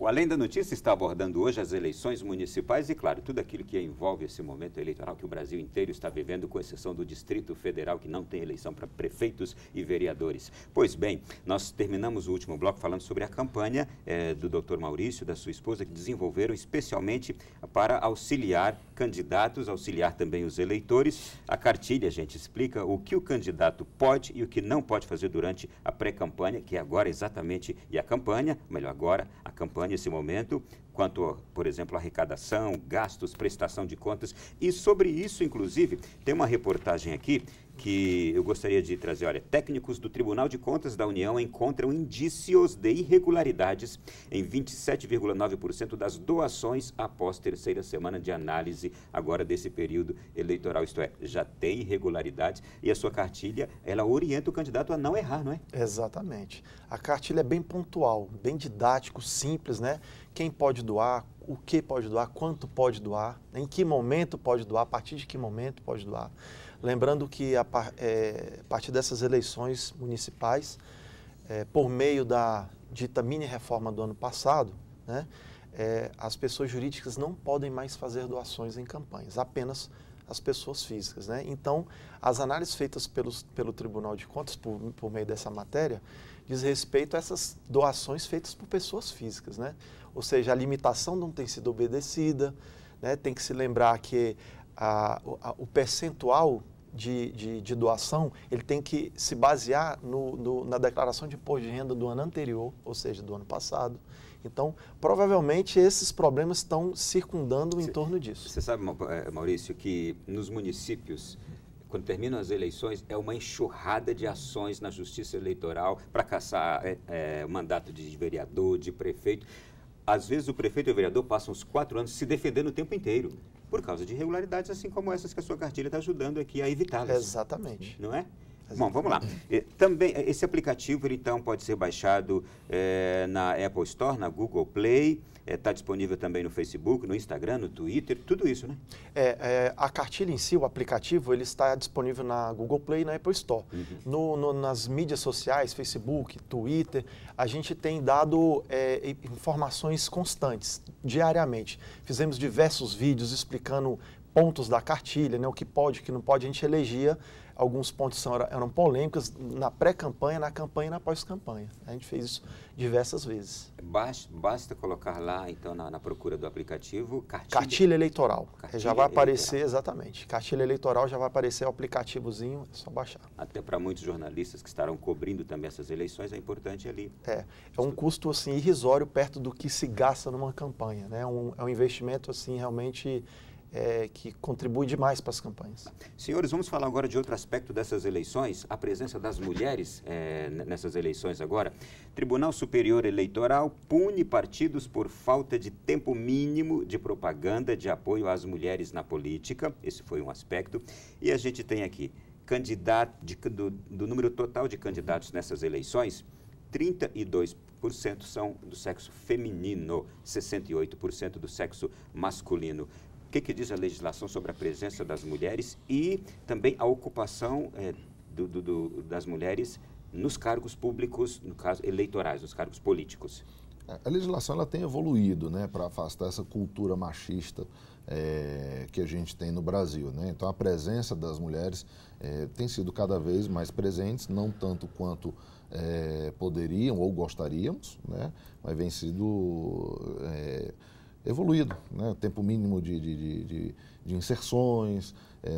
Além da Notícia está abordando hoje as eleições municipais e, claro, tudo aquilo que envolve esse momento eleitoral que o Brasil inteiro está vivendo, com exceção do Distrito Federal, que não tem eleição para prefeitos e vereadores. Pois bem, nós terminamos o último bloco falando sobre a campanha do Dr. Maurício, da sua esposa, que desenvolveram especialmente para auxiliar candidatos, auxiliar também os eleitores. A cartilha, a gente explica o que o candidato pode e o que não pode fazer durante a pré-campanha, que é agora exatamente, e a campanha, melhor agora, a campanha, esse momento, quanto, por exemplo, arrecadação, gastos, prestação de contas. E sobre isso, inclusive, tem uma reportagem aqui que eu gostaria de trazer. Olha, técnicos do Tribunal de Contas da União encontram indícios de irregularidades em 27,9% das doações após terceira semana de análise agora desse período eleitoral. Isto é, já tem irregularidades e a sua cartilha, ela orienta o candidato a não errar, não é? Exatamente. A cartilha é bem pontual, bem didático, simples, né? Quem pode doar, o que pode doar, quanto pode doar, em que momento pode doar, a partir de que momento pode doar. Lembrando que a partir dessas eleições municipais, por meio da dita mini-reforma do ano passado, né, as pessoas jurídicas não podem mais fazer doações em campanhas, apenas as pessoas físicas, né? Então, as análises feitas pelo Tribunal de Contas, por meio dessa matéria, diz respeito a essas doações feitas por pessoas físicas, né? Ou seja, a limitação não tem sido obedecida, né? Tem que se lembrar que o percentual de doação, ele tem que se basear na declaração de imposto de renda do ano anterior, ou seja, do ano passado. Então, provavelmente, esses problemas estão circundando em torno disso. Você sabe, Maurício, que nos municípios, quando terminam as eleições, é uma enxurrada de ações na Justiça Eleitoral para caçar o mandato de vereador, de prefeito. Às vezes, o prefeito e o vereador passam os 4 anos se defendendo o tempo inteiro, por causa de irregularidades, assim como essas que a sua cartilha está ajudando aqui a evitá-las. Exatamente. Não é? Exatamente. Bom, vamos lá. Também, esse aplicativo, ele, então, pode ser baixado na Apple Store, na Google Play, está disponível também no Facebook, no Instagram, no Twitter, tudo isso, né? A cartilha em si, o aplicativo, ele está disponível na Google Play e na Apple Store. Nas mídias sociais, Facebook, Twitter, a gente tem dado informações constantes, diariamente. Fizemos diversos vídeos explicando pontos da cartilha, né, o que pode, o que não pode. A gente elegia, alguns pontos eram polêmicos na pré-campanha, na campanha e na pós-campanha. A gente fez isso diversas vezes. Basta colocar lá, então, na procura do aplicativo, Cartilha eleitoral. Cartilha já vai aparecer, eleitoral. Exatamente. Cartilha eleitoral já vai aparecer o aplicativozinho, é só baixar. Até para muitos jornalistas que estarão cobrindo também essas eleições, é importante ali. É um custo, assim, irrisório perto do que se gasta numa campanha, né? É um investimento, assim, realmente que contribui demais para as campanhas. Senhores, vamos falar agora de outro aspecto dessas eleições, a presença das mulheres nessas eleições agora. Tribunal Superior Eleitoral pune partidos por falta de tempo mínimo de propaganda de apoio às mulheres na política. Esse foi um aspecto. E a gente tem aqui, do número total de candidatos nessas eleições, 32% são do sexo feminino, 68% do sexo masculino. O que diz a legislação sobre a presença das mulheres e também a ocupação das mulheres nos cargos públicos, no caso eleitorais, nos cargos políticos? A legislação ela tem evoluído, né, para afastar essa cultura machista que a gente tem no Brasil, né? Então a presença das mulheres tem sido cada vez mais presentes, não tanto quanto poderiam ou gostaríamos, né, mas vem sido evoluído, né? Tempo mínimo de inserções,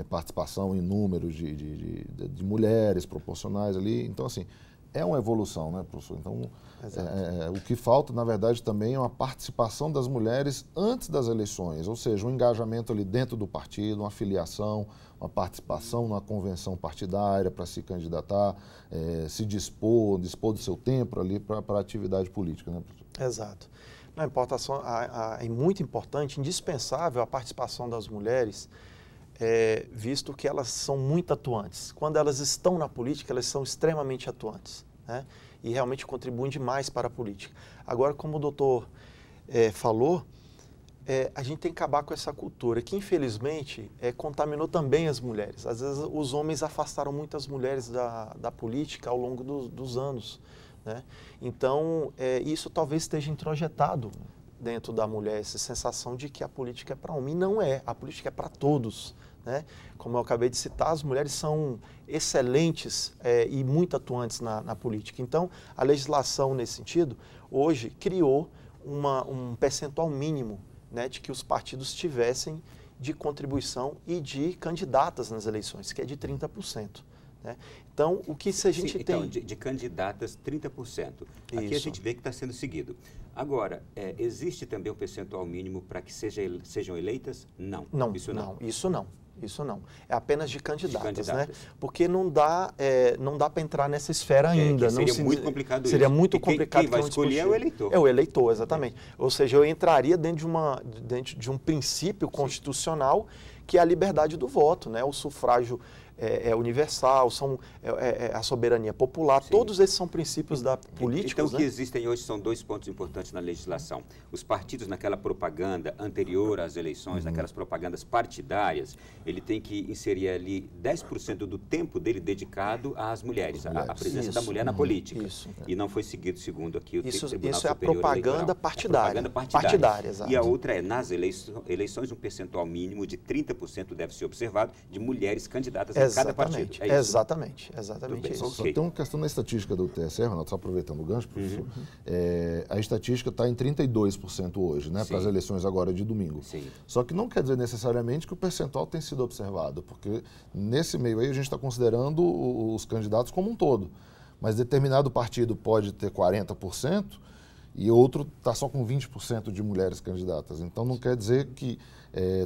participação em números de mulheres proporcionais ali. Então, assim, é uma evolução, né, professor? Então, o que falta, na verdade, também é uma participação das mulheres antes das eleições, ou seja, um engajamento ali dentro do partido, uma filiação, uma participação numa convenção partidária para se candidatar, se dispor do seu tempo ali para a atividade política, né, professor? Exato. É muito importante, indispensável a participação das mulheres, visto que elas são muito atuantes. Quando elas estão na política, elas são extremamente atuantes, né? E realmente contribuem demais para a política. Agora, como o doutor falou, a gente tem que acabar com essa cultura, que infelizmente contaminou também as mulheres. Às vezes os homens afastaram muitas mulheres da política ao longo dos anos, né? Então, isso talvez esteja introjetado dentro da mulher essa sensação de que a política é para homem. E não é, a política é para todos. Né? Como eu acabei de citar, as mulheres são excelentes e muito atuantes na política. Então, a legislação, nesse sentido, hoje criou um percentual mínimo, né, de que os partidos tivessem de contribuição e de candidatas nas eleições, que é de 30%. Né? Então, o que se a gente tem... Então, de candidatas, 30%. Aqui Isso. a gente vê que está sendo seguido. Agora, existe também um percentual mínimo para que sejam eleitas? Não. Não, isso não. Isso não. É apenas de candidatas, né? candidatas. Porque não dá para entrar nessa esfera ainda. Que seria muito complicado Seria isso. muito E complicado. quem vai escolher é o eleitor. É o eleitor, exatamente. Ou seja, eu entraria dentro de um princípio constitucional que é a liberdade do voto, né? O sufrágio é universal, a soberania popular, Sim. Todos esses são princípios da política. Então, o que existem hoje são dois pontos importantes na legislação. Os partidos, naquela propaganda anterior às eleições, naquelas propagandas partidárias, ele tem que inserir ali 10% do tempo dele dedicado às mulheres, à presença da mulher na política. Isso. E não foi seguido, segundo aqui o Tribunal Isso é a Superior propaganda Eleitoral. partidária. É a propaganda partidária. Exato. E a outra é, nas eleições, um percentual mínimo de 30% deve ser observado de mulheres candidatas a cada partido. É isso? Exatamente bem, isso. Só tem uma questão na estatística do TSE, Ronaldo, só aproveitando o gancho, professor. A estatística está em 32% hoje, né, para as eleições agora de domingo. Sim. Só que não quer dizer necessariamente que o percentual tem sido observado, porque nesse meio aí a gente está considerando os candidatos como um todo. Mas determinado partido pode ter 40% e outro está só com 20% de mulheres candidatas. Então não quer dizer que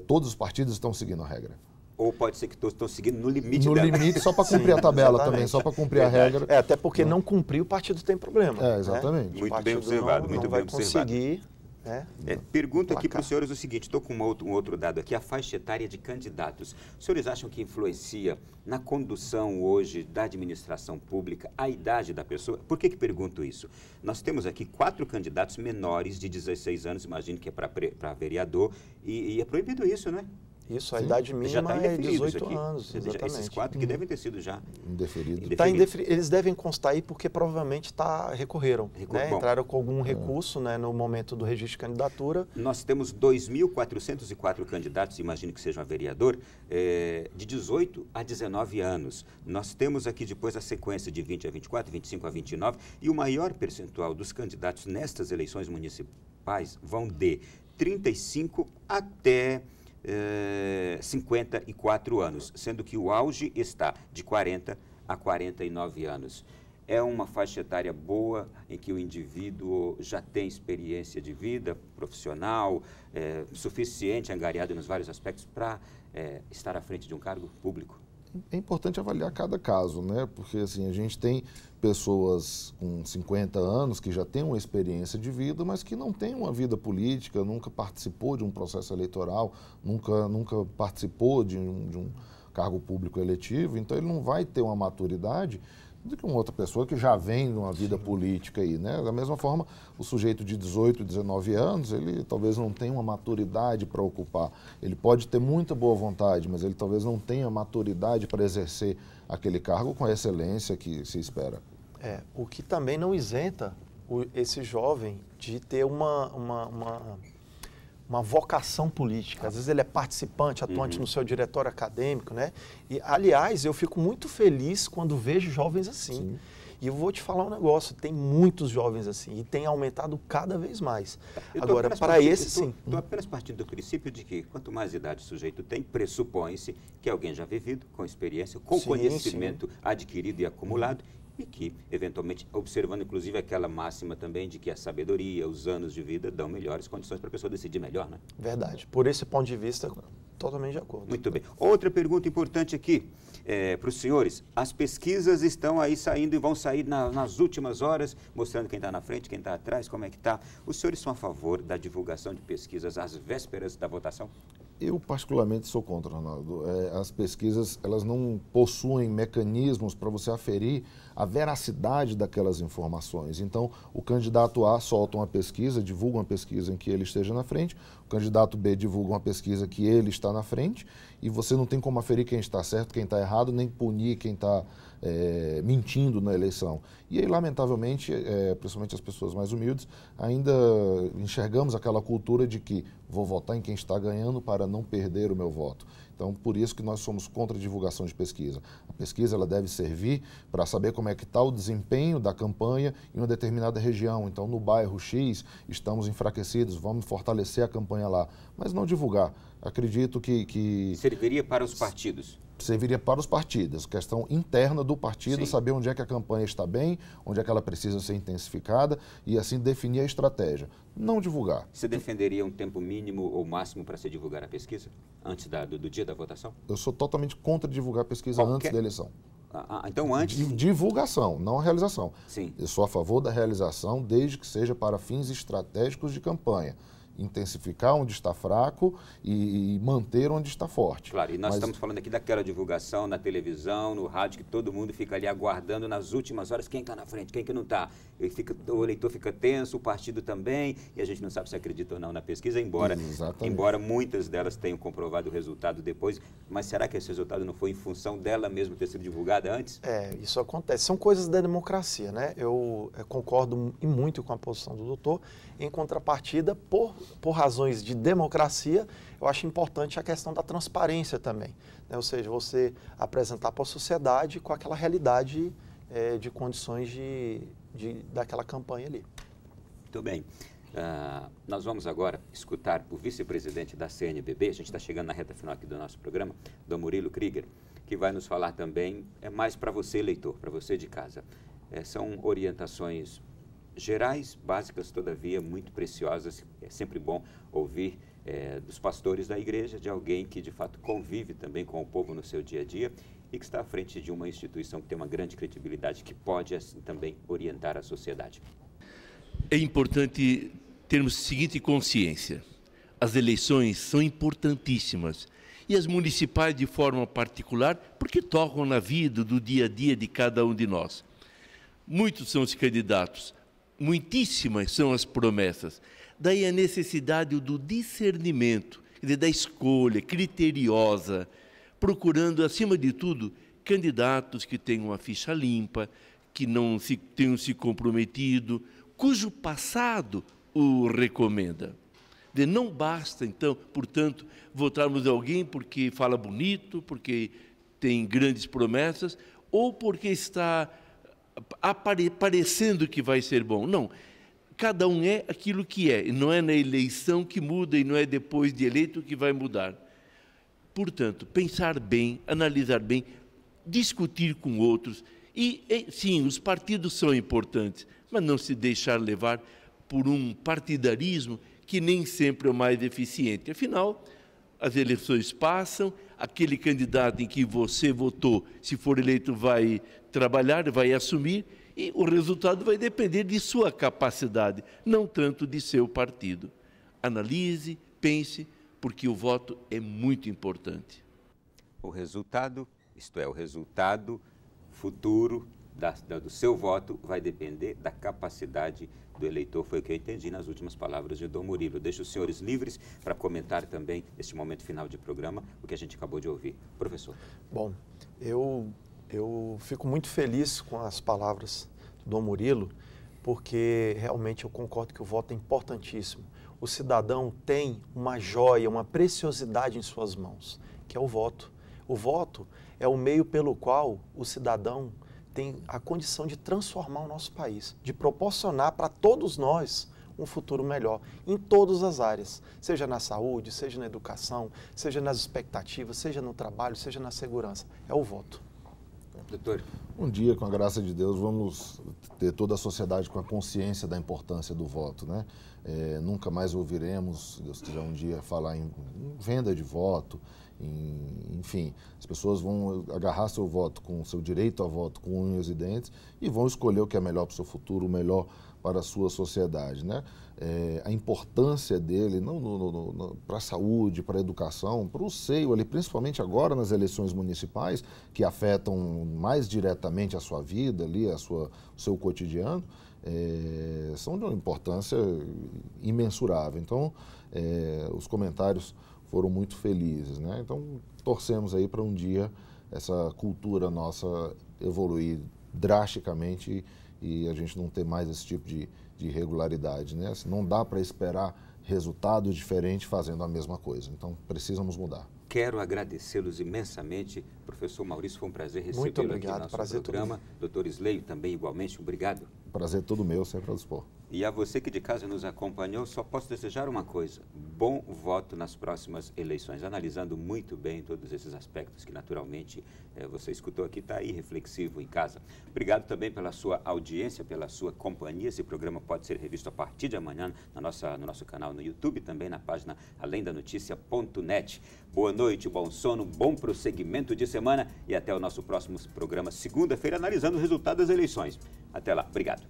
todos os partidos estão seguindo a regra. Ou pode ser que todos estão seguindo no limite No dela. limite, só para cumprir a tabela exatamente. também, só para cumprir a regra. Até porque não cumprir o partido tem problema. Exatamente. Né? Muito bem observado, muito não vai bem observado. conseguir. Né? Pergunta aqui para os senhores o seguinte, estou com um outro dado aqui, a faixa etária de candidatos. Os senhores acham que influencia na condução hoje da administração pública a idade da pessoa? Por que pergunto isso? Nós temos aqui 4 candidatos menores de 16 anos, imagino que é para vereador, e é proibido isso, né? Isso, a idade mínima é 18 anos, exatamente. Esses 4 que devem ter sido já indeferidos. Eles devem constar aí porque provavelmente recorreram. Né? Entraram com algum recurso, né, no momento do registro de candidatura. Nós temos 2.404 candidatos, imagino que seja um vereador, de 18 a 19 anos. Nós temos aqui depois a sequência de 20 a 24, 25 a 29, e o maior percentual dos candidatos nestas eleições municipais vão de 35 até 54 anos, sendo que o auge está de 40 a 49 anos. É uma faixa etária boa em que o indivíduo já tem experiência de vida profissional, suficiente, angariado nos vários aspectos para estar à frente de um cargo público? É importante avaliar cada caso, né? Porque assim, a gente tem pessoas com 50 anos que já têm uma experiência de vida, mas que não têm uma vida política, nunca participou de um processo eleitoral, nunca participou de um cargo público eletivo, então ele não vai ter uma maturidade do que uma outra pessoa que já vem de uma vida política aí, né? Da mesma forma, o sujeito de 18, 19 anos, ele talvez não tenha uma maturidade para ocupar. Ele pode ter muita boa vontade, mas ele talvez não tenha maturidade para exercer aquele cargo com a excelência que se espera. O que também não isenta esse jovem de ter uma vocação política. Às vezes ele é participante, atuante no seu diretório acadêmico, né? E, aliás, eu fico muito feliz quando vejo jovens assim. Sim. E eu vou te falar um negócio, tem muitos jovens assim, e tem aumentado cada vez mais. Agora, para esse, sim. Estou apenas partindo do princípio de que quanto mais idade o sujeito tem, pressupõe-se que alguém já vivido, com experiência, com conhecimento adquirido e acumulado, e que, eventualmente, observando inclusive aquela máxima também de que a sabedoria, os anos de vida dão melhores condições para a pessoa decidir melhor, né? Verdade. Por esse ponto de vista, totalmente de acordo. Muito bem. Outra pergunta importante aqui para os senhores. As pesquisas estão aí saindo e vão sair nas últimas horas, mostrando quem está na frente, quem está atrás, como é que está. Os senhores são a favor da divulgação de pesquisas às vésperas da votação? Eu, particularmente, sou contra, Ronaldo. As pesquisas, elas não possuem mecanismos para você aferir a veracidade daquelas informações. Então, o candidato A solta uma pesquisa, divulga uma pesquisa em que ele esteja na frente, o candidato B divulga uma pesquisa que ele está na frente, e você não tem como aferir quem está certo, quem está errado, nem punir quem está mentindo na eleição. E aí, lamentavelmente, principalmente as pessoas mais humildes, ainda enxergamos aquela cultura de que vou votar em quem está ganhando para não perder o meu voto. Então, por isso que nós somos contra a divulgação de pesquisa. A pesquisa ela deve servir para saber como é que está o desempenho da campanha em uma determinada região. Então, no bairro X, estamos enfraquecidos, vamos fortalecer a campanha lá. Mas não divulgar. Acredito que... Serviria para os partidos? Serviria para os partidos, questão interna do partido, Sim. Saber onde é que a campanha está bem, onde é que ela precisa ser intensificada e assim definir a estratégia. Não divulgar. Você defenderia um tempo mínimo ou máximo para se divulgar a pesquisa antes do dia da votação? Eu sou totalmente contra divulgar pesquisa antes da eleição. Então antes... Divulgação, não a realização. Sim. Eu sou a favor da realização desde que seja para fins estratégicos de campanha. Intensificar onde está fraco e manter onde está forte. Claro, e nós estamos falando aqui daquela divulgação na televisão, no rádio, que todo mundo fica ali aguardando nas últimas horas quem está na frente, quem que não está. O eleitor fica tenso, o partido também, e a gente não sabe se acredita ou não na pesquisa, embora muitas delas tenham comprovado o resultado depois. Mas será que esse resultado não foi em função dela mesmo ter sido divulgada antes? Isso acontece. São coisas da democracia, né? Eu concordo muito com a posição do doutor. Em contrapartida, por razões de democracia, eu acho importante a questão da transparência também, né? Ou seja, você apresentar para a sociedade com aquela realidade de condições daquela campanha ali. Muito bem. Nós vamos agora escutar o vice-presidente da CNBB, a gente está chegando na reta final aqui do nosso programa, Dom Murilo Krieger, que vai nos falar também, mais para você, eleitor, para você de casa. São orientações gerais, básicas, todavia muito preciosas. É sempre bom ouvir dos pastores da igreja, de alguém que de fato convive também com o povo no seu dia a dia e que está à frente de uma instituição que tem uma grande credibilidade, que pode assim também orientar a sociedade. É importante termos a seguinte consciência: as eleições são importantíssimas, e as municipais de forma particular, porque tocam na vida do dia a dia de cada um de nós. Muitos são os candidatos, muitíssimas são as promessas. Daí a necessidade do discernimento, da escolha criteriosa, procurando, acima de tudo, candidatos que tenham uma ficha limpa, que não tenham se comprometido, cujo passado o recomenda. Não basta, então, portanto, votarmos alguém porque fala bonito, porque tem grandes promessas, ou porque está parecendo que vai ser bom. Não, cada um é aquilo que é, e não é na eleição que muda, e não é depois de eleito que vai mudar. Portanto, pensar bem, analisar bem, discutir com outros, e sim, os partidos são importantes, mas não se deixar levar por um partidarismo que nem sempre é o mais eficiente. Afinal, as eleições passam, aquele candidato em que você votou, se for eleito, vai trabalhar, vai assumir, e o resultado vai depender de sua capacidade, não tanto de seu partido. Analise, pense, porque o voto é muito importante. O resultado, isto é, o resultado futuro do seu voto vai depender da capacidade do eleitor, foi o que eu entendi nas últimas palavras de Dom Murilo. Deixo os senhores livres para comentar também, neste momento final de programa, o que a gente acabou de ouvir. Professor. Bom, eu fico muito feliz com as palavras do Dom Murilo, porque realmente eu concordo que o voto é importantíssimo. O cidadão tem uma joia, uma preciosidade em suas mãos, que é o voto. O voto é o meio pelo qual o cidadão tem a condição de transformar o nosso país, de proporcionar para todos nós um futuro melhor, em todas as áreas, seja na saúde, seja na educação, seja nas expectativas, seja no trabalho, seja na segurança. É o voto. Doutor. Um dia, com a graça de Deus, vamos ter toda a sociedade com a consciência da importância do voto, né? Nunca mais ouviremos, Deus quiser um dia, falar em venda de voto, Enfim, as pessoas vão agarrar seu voto, com seu direito a voto, com unhas e dentes, e vão escolher o que é melhor para o seu futuro, o melhor para a sua sociedade, né? A importância dele não para a saúde, para a educação, para o seio ali, principalmente agora nas eleições municipais, que afetam mais diretamente a sua vida ali, o seu cotidiano, são de uma importância imensurável. Então, os comentários foram muito felizes, né? Então, torcemos aí para um dia essa cultura nossa evoluir drasticamente e a gente não ter mais esse tipo de irregularidade, né? Não dá para esperar resultados diferentes fazendo a mesma coisa. Então, precisamos mudar. Quero agradecê-los imensamente. Professor Maurício, foi um prazer recebê-lo aqui no nosso programa. Doutor Isleio, também igualmente, obrigado. Prazer todo meu, sempre a dispor. E a você que de casa nos acompanhou, só posso desejar uma coisa: bom voto nas próximas eleições, analisando muito bem todos esses aspectos que naturalmente você escutou aqui, está aí reflexivo em casa. Obrigado também pela sua audiência, pela sua companhia. Esse programa pode ser revisto a partir de amanhã no nosso canal no YouTube, também na página alemdanoticia.net. Boa noite, bom sono, bom prosseguimento de semana e até o nosso próximo programa, segunda-feira, analisando o resultado das eleições. Até lá, obrigado.